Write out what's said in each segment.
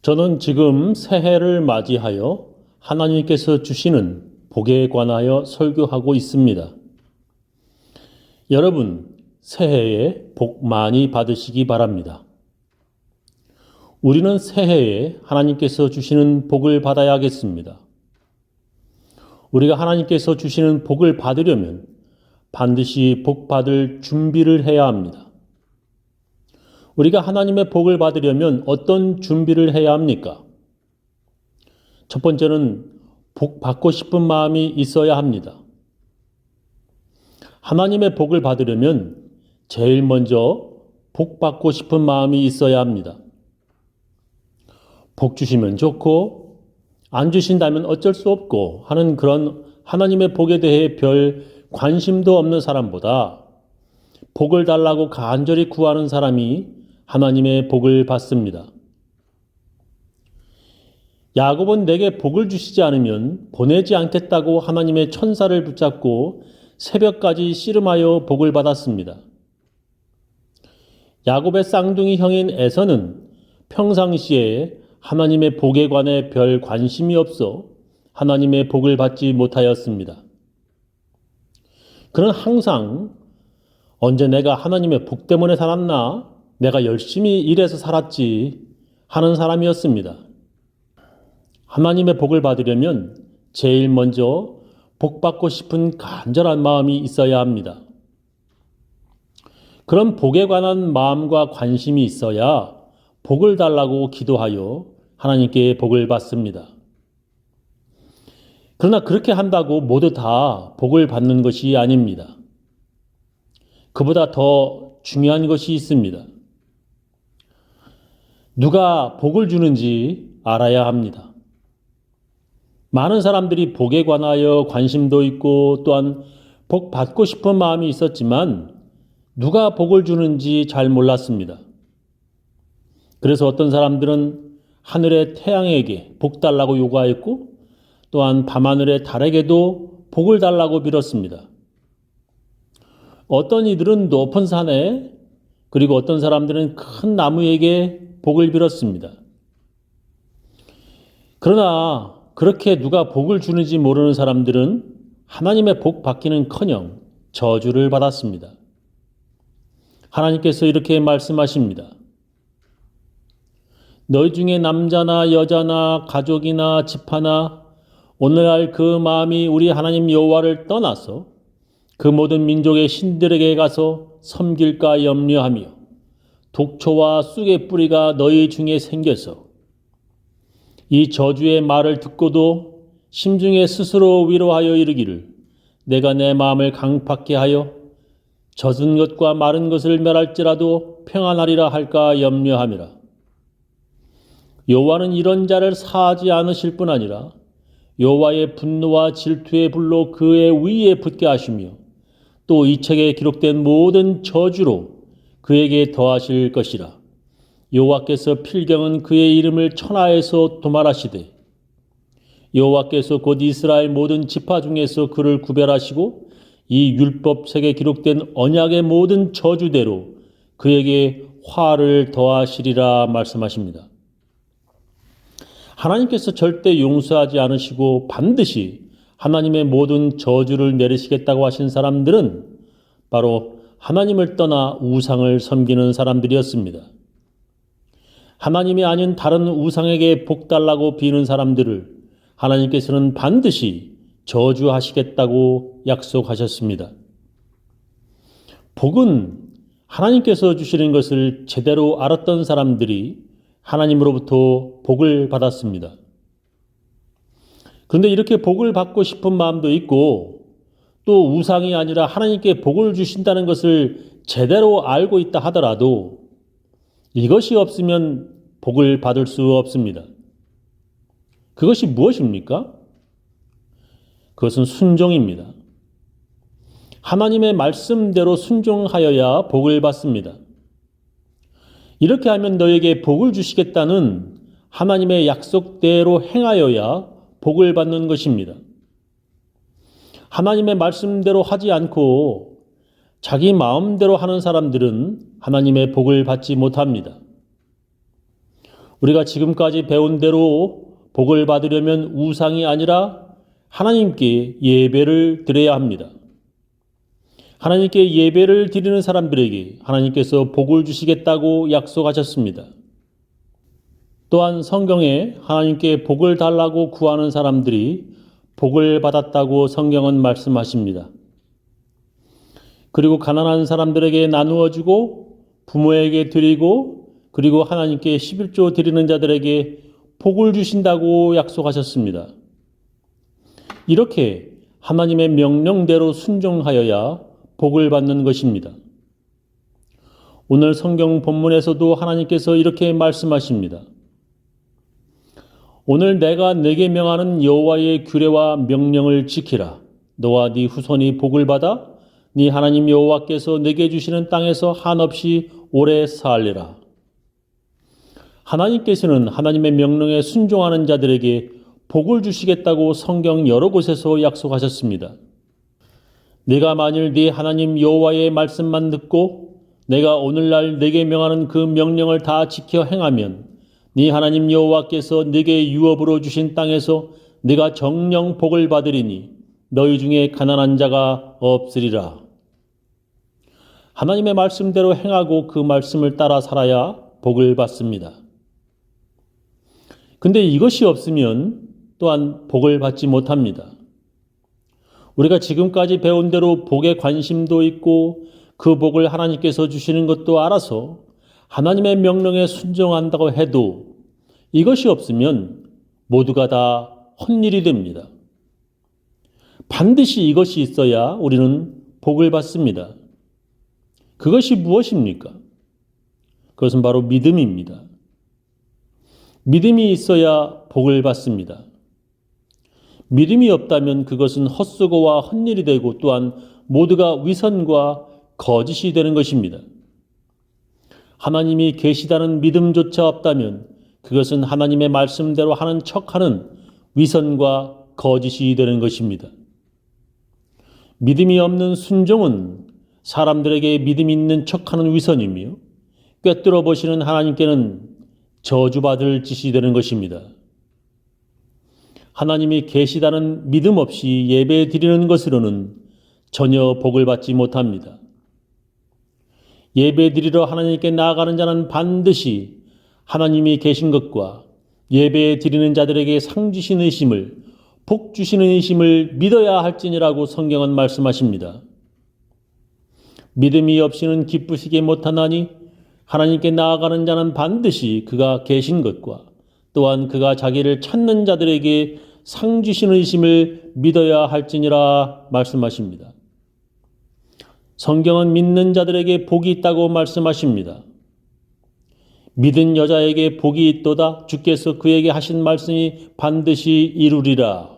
저는 지금 새해를 맞이하여 하나님께서 주시는 복에 관하여 설교하고 있습니다. 여러분, 새해에 복 많이 받으시기 바랍니다. 우리는 새해에 하나님께서 주시는 복을 받아야겠습니다. 우리가 하나님께서 주시는 복을 받으려면 반드시 복 받을 준비를 해야 합니다. 우리가 하나님의 복을 받으려면 어떤 준비를 해야 합니까? 첫 번째는 복 받고 싶은 마음이 있어야 합니다. 하나님의 복을 받으려면 제일 먼저 복 받고 싶은 마음이 있어야 합니다. 복 주시면 좋고 안 주신다면 어쩔 수 없고 하는 그런 하나님의 복에 대해 별 관심도 없는 사람보다 복을 달라고 간절히 구하는 사람이 하나님의 복을 받습니다. 야곱은 내게 복을 주시지 않으면 보내지 않겠다고 하나님의 천사를 붙잡고 새벽까지 씨름하여 복을 받았습니다. 야곱의 쌍둥이 형인 에서는 평상시에 하나님의 복에 관해 별 관심이 없어 하나님의 복을 받지 못하였습니다. 그는 항상 언제 내가 하나님의 복 때문에 살았나? 내가 열심히 일해서 살았지 하는 사람이었습니다. 하나님의 복을 받으려면 제일 먼저 복 받고 싶은 간절한 마음이 있어야 합니다. 그런 복에 관한 마음과 관심이 있어야 복을 달라고 기도하여 하나님께 복을 받습니다. 그러나 그렇게 한다고 모두 다 복을 받는 것이 아닙니다. 그보다 더 중요한 것이 있습니다. 누가 복을 주는지 알아야 합니다. 많은 사람들이 복에 관하여 관심도 있고 또한 복 받고 싶은 마음이 있었지만 누가 복을 주는지 잘 몰랐습니다. 그래서 어떤 사람들은 하늘의 태양에게 복 달라고 요구하였고 또한 밤하늘의 달에게도 복을 달라고 빌었습니다. 어떤 이들은 높은 산에 그리고 어떤 사람들은 큰 나무에게 복을 빌었습니다. 그러나 그렇게 누가 복을 주는지 모르는 사람들은 하나님의 복 받기는커녕 저주를 받았습니다. 하나님께서 이렇게 말씀하십니다. 너희 중에 남자나 여자나 가족이나 집하나 오늘날 그 마음이 우리 하나님 여호와를 떠나서 그 모든 민족의 신들에게 가서 섬길까 염려하며 독초와 쑥의 뿌리가 너희 중에 생겨서 이 저주의 말을 듣고도 심중에 스스로 위로하여 이르기를 내가 내 마음을 강팍케 하여 젖은 것과 마른 것을 멸할지라도 평안하리라 할까 염려함이라. 여호와는 이런 자를 사하지 않으실 뿐 아니라 여호와의 분노와 질투의 불로 그의 위에 붙게 하시며 또 이 책에 기록된 모든 저주로 그에게 더하실 것이라. 여호와께서 필경은 그의 이름을 천하에서 도말하시되 여호와께서 곧 이스라엘 모든 지파 중에서 그를 구별하시고 이 율법책에 기록된 언약의 모든 저주대로 그에게 화를 더하시리라 말씀하십니다. 하나님께서 절대 용서하지 않으시고 반드시 하나님의 모든 저주를 내리시겠다고 하신 사람들은 바로 하나님을 떠나 우상을 섬기는 사람들이었습니다. 하나님이 아닌 다른 우상에게 복 달라고 비는 사람들을 하나님께서는 반드시 저주하시겠다고 약속하셨습니다. 복은 하나님께서 주시는 것을 제대로 알았던 사람들이 하나님으로부터 복을 받았습니다. 그런데 이렇게 복을 받고 싶은 마음도 있고 또 우상이 아니라 하나님께 복을 주신다는 것을 제대로 알고 있다 하더라도 이것이 없으면 복을 받을 수 없습니다. 그것이 무엇입니까? 그것은 순종입니다. 하나님의 말씀대로 순종하여야 복을 받습니다. 이렇게 하면 너에게 복을 주시겠다는 하나님의 약속대로 행하여야 복을 받는 것입니다. 하나님의 말씀대로 하지 않고 자기 마음대로 하는 사람들은 하나님의 복을 받지 못합니다. 우리가 지금까지 배운 대로 복을 받으려면 우상이 아니라 하나님께 예배를 드려야 합니다. 하나님께 예배를 드리는 사람들에게 하나님께서 복을 주시겠다고 약속하셨습니다. 또한 성경에 하나님께 복을 달라고 구하는 사람들이 복을 받았다고 성경은 말씀하십니다. 그리고 가난한 사람들에게 나누어 주고 부모에게 드리고 그리고 하나님께 11조 드리는 자들에게 복을 주신다고 약속하셨습니다. 이렇게 하나님의 명령대로 순종하여야 복을 받는 것입니다. 오늘 성경 본문에서도 하나님께서 이렇게 말씀하십니다. 오늘 내가 네게 명하는 여호와의 규례와 명령을 지키라. 너와 네 후손이 복을 받아 네 하나님 여호와께서 네게 주시는 땅에서 한없이 오래 살리라. 하나님께서는 하나님의 명령에 순종하는 자들에게 복을 주시겠다고 성경 여러 곳에서 약속하셨습니다. 네가 만일 네 하나님 여호와의 말씀만 듣고 내가 오늘날 네게 명하는 그 명령을 다 지켜 행하면 네 하나님 여호와께서 네게 유업으로 주신 땅에서 네가 정령 복을 받으리니 너희 중에 가난한 자가 없으리라. 하나님의 말씀대로 행하고 그 말씀을 따라 살아야 복을 받습니다. 근데 이것이 없으면 또한 복을 받지 못합니다. 우리가 지금까지 배운 대로 복에 관심도 있고 그 복을 하나님께서 주시는 것도 알아서 하나님의 명령에 순종한다고 해도 이것이 없으면 모두가 다 헛일이 됩니다. 반드시 이것이 있어야 우리는 복을 받습니다. 그것이 무엇입니까? 그것은 바로 믿음입니다. 믿음이 있어야 복을 받습니다. 믿음이 없다면 그것은 헛수고와 헛일이 되고 또한 모두가 위선과 거짓이 되는 것입니다. 하나님이 계시다는 믿음조차 없다면 그것은 하나님의 말씀대로 하는 척하는 위선과 거짓이 되는 것입니다. 믿음이 없는 순종은 사람들에게 믿음 있는 척하는 위선이며 꿰뚫어 보시는 하나님께는 저주받을 짓이 되는 것입니다. 하나님이 계시다는 믿음 없이 예배 드리는 것으로는 전혀 복을 받지 못합니다. 예배 드리러 하나님께 나아가는 자는 반드시 하나님이 계신 것과 예배 드리는 자들에게 상 주시는 이심을 복 주시는 이심을 믿어야 할지니라고 성경은 말씀하십니다. 믿음이 없이는 기쁘시게 못하나니 하나님께 나아가는 자는 반드시 그가 계신 것과 또한 그가 자기를 찾는 자들에게 상 주시는 이심을 믿어야 할지니라 말씀하십니다. 성경은 믿는 자들에게 복이 있다고 말씀하십니다. 믿은 여자에게 복이 있도다. 주께서 그에게 하신 말씀이 반드시 이루리라.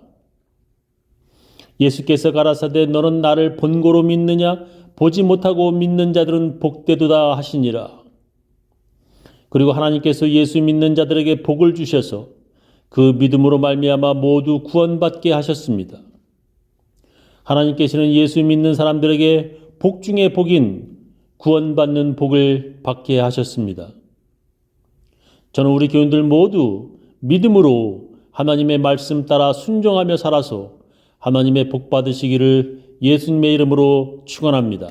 예수께서 가라사대 너는 나를 본고로 믿느냐? 보지 못하고 믿는 자들은 복되도다 하시니라. 그리고 하나님께서 예수 믿는 자들에게 복을 주셔서 그 믿음으로 말미암아 모두 구원받게 하셨습니다. 하나님께서는 예수 믿는 사람들에게 복 중에 복인 구원받는 복을 받게 하셨습니다. 저는 우리 교인들 모두 믿음으로 하나님의 말씀 따라 순종하며 살아서 하나님의 복 받으시기를 예수님의 이름으로 축원합니다.